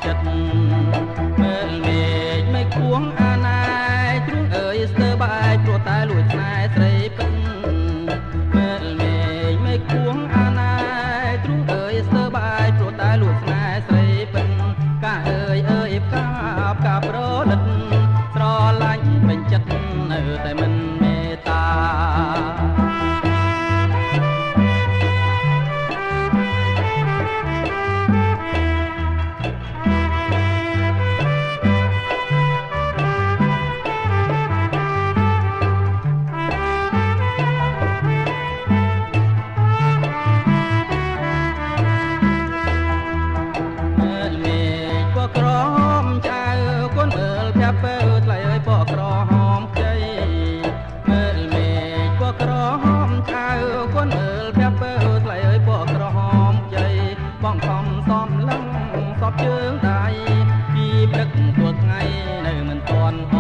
ចិត្តមើលមេឃមិនគួងអាណាយទ្រូងអើយស្ទើបាយព្រោះតែលួចស្នេហ៍ស្រីពិតមើលមេឃមិនគួងអាណាយទ្រូងអើយស្ទើបាយព្រោះតែលួចស្នេហ៍ស្រីពិតកាអើយផ្កាប្រលិតស្រឡាញ់ពេញចិត្តនៅតែមិនមេត្តាជើងដៃពីព្រឹកទល់ថ្ងៃនៅមិនទាន់